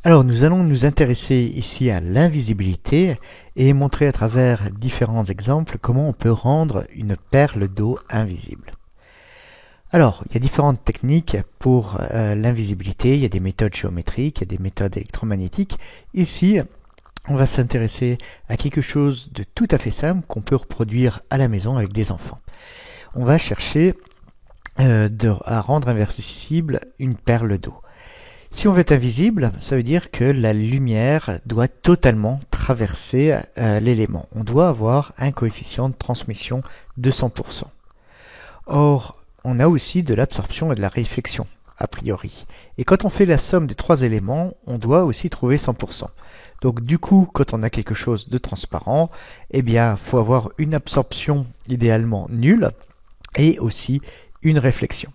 Alors nous allons nous intéresser ici à l'invisibilité et montrer à travers différents exemples comment on peut rendre une perle d'eau invisible. Alors, il y a différentes techniques pour l'invisibilité, il y a des méthodes géométriques, il y a des méthodes électromagnétiques. Ici, on va s'intéresser à quelque chose de tout à fait simple qu'on peut reproduire à la maison avec des enfants. On va chercher à rendre invisible une perle d'eau. Si on veut être invisible, ça veut dire que la lumière doit totalement traverser l'élément. On doit avoir un coefficient de transmission de 100%. Or, on a aussi de l'absorption et de la réflexion, a priori. Et quand on fait la somme des trois éléments, on doit aussi trouver 100%. Donc du coup, quand on a quelque chose de transparent, eh bien, il faut avoir une absorption idéalement nulle et aussi une réflexion.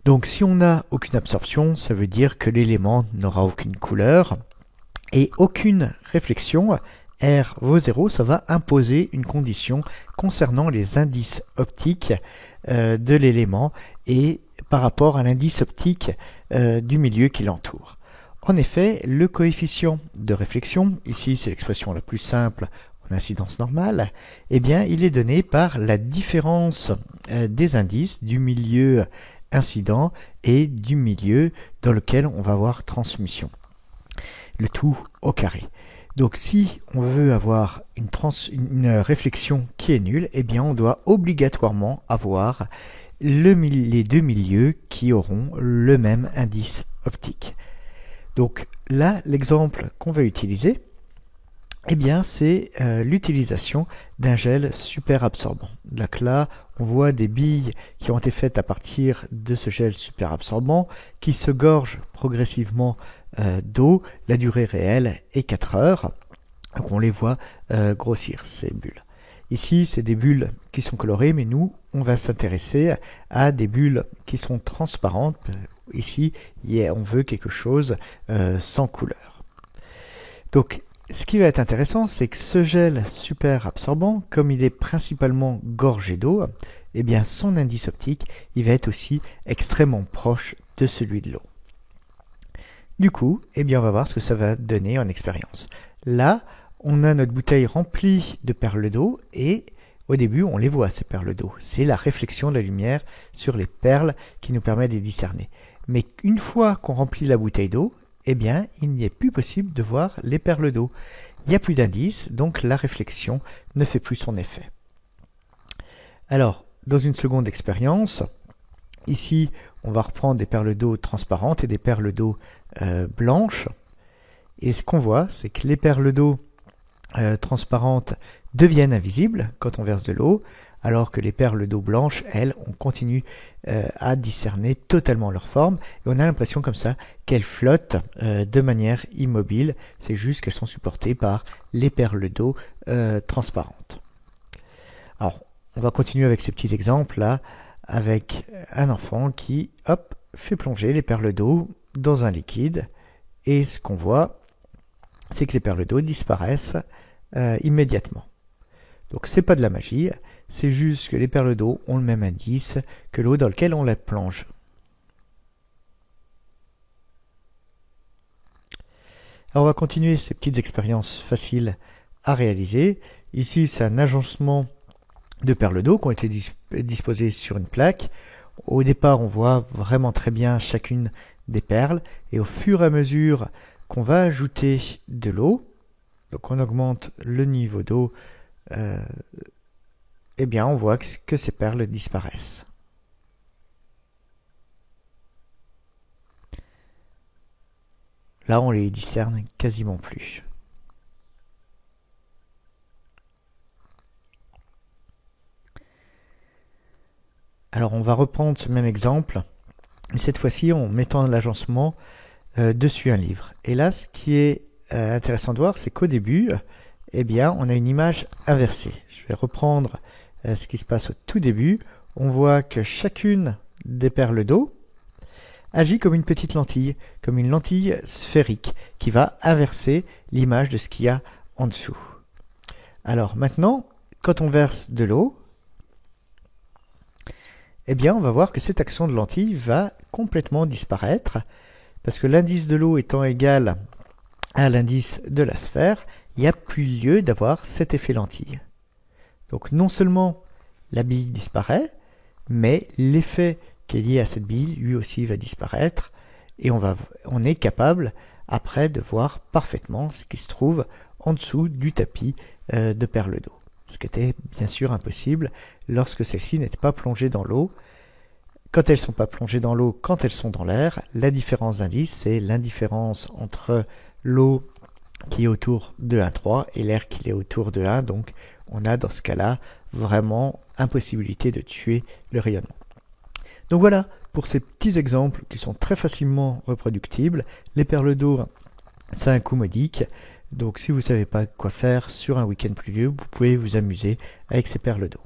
Donc si on n'a aucune absorption, ça veut dire que l'élément n'aura aucune couleur et aucune réflexion. R vaut 0, ça va imposer une condition concernant les indices optiques de l'élément et par rapport à l'indice optique du milieu qui l'entoure. En effet, le coefficient de réflexion, ici c'est l'expression la plus simple en incidence normale, eh bien il est donné par la différence des indices du milieu incident et du milieu dans lequel on va avoir transmission. Le tout au carré. Donc si on veut avoir une réflexion qui est nulle, eh bien on doit obligatoirement avoir les deux milieux qui auront le même indice optique. Donc là, l'exemple qu'on va utiliser, eh bien c'est l'utilisation d'un gel super absorbant. Donc là, on voit des billes qui ont été faites à partir de ce gel super absorbant qui se gorgent progressivement d'eau. La durée réelle est 4 heures. Donc on les voit grossir, ces bulles. Ici, c'est des bulles qui sont colorées, mais nous, on va s'intéresser à des bulles qui sont transparentes. Ici, on veut quelque chose sans couleur. Donc, ce qui va être intéressant, c'est que ce gel super absorbant, comme il est principalement gorgé d'eau, eh bien son indice optique, il va être aussi extrêmement proche de celui de l'eau. Du coup, eh bien on va voir ce que ça va donner en expérience. Là, on a notre bouteille remplie de perles d'eau et au début, on les voit, ces perles d'eau. C'est la réflexion de la lumière sur les perles qui nous permet de les discerner. Mais une fois qu'on remplit la bouteille d'eau, eh bien, il n'est plus possible de voir les perles d'eau. Il n'y a plus d'indice, donc la réflexion ne fait plus son effet. Alors, dans une seconde expérience, ici, on va reprendre des perles d'eau transparentes et des perles d'eau blanches. Et ce qu'on voit, c'est que les perles d'eau transparentes deviennent invisibles quand on verse de l'eau, alors que les perles d'eau blanche, elles, on continue à discerner totalement leur forme, et on a l'impression comme ça qu'elles flottent de manière immobile, c'est juste qu'elles sont supportées par les perles d'eau transparentes. Alors, on va continuer avec ces petits exemples là, avec un enfant qui, hop, fait plonger les perles d'eau dans un liquide, et ce qu'on voit, c'est que les perles d'eau disparaissent immédiatement. Donc c'est pas de la magie, c'est juste que les perles d'eau ont le même indice que l'eau dans laquelle on la plonge. Alors on va continuer ces petites expériences faciles à réaliser. Ici c'est un agencement de perles d'eau qui ont été disposées sur une plaque. Au départ on voit vraiment très bien chacune des perles et au fur et à mesure qu'on va ajouter de l'eau, donc on augmente le niveau d'eau, eh bien on voit que ces perles disparaissent. Là on les discerne quasiment plus. Alors on va reprendre ce même exemple, mais cette fois-ci en mettant l'agencement dessus un livre. Et là ce qui est intéressant de voir, c'est qu'au début, eh bien, on a une image inversée. Je vais reprendre ce qui se passe au tout début. On voit que chacune des perles d'eau agit comme une petite lentille, comme une lentille sphérique qui va inverser l'image de ce qu'il y a en dessous. Alors maintenant, quand on verse de l'eau, eh bien, on va voir que cette action de lentille va complètement disparaître parce que l'indice de l'eau étant égal à l'indice de la sphère, il n'y a plus lieu d'avoir cet effet lentille. Donc non seulement la bille disparaît, mais l'effet qui est lié à cette bille, lui aussi va disparaître, et on est capable après de voir parfaitement ce qui se trouve en dessous du tapis de perles d'eau. Ce qui était bien sûr impossible lorsque celles-ci n'étaient pas plongées dans l'eau. Quand elles ne sont pas plongées dans l'eau, quand elles sont dans l'air, la différence d'indice, c'est l'indifférence entre l'eau qui est autour de 1,3 et l'air qui est autour de 1. Donc on a dans ce cas-là vraiment impossibilité de tuer le rayonnement. Donc voilà pour ces petits exemples qui sont très facilement reproductibles. Les perles d'eau, c'est un coût modique. Donc si vous ne savez pas quoi faire sur un week-end pluvieux, vous pouvez vous amuser avec ces perles d'eau.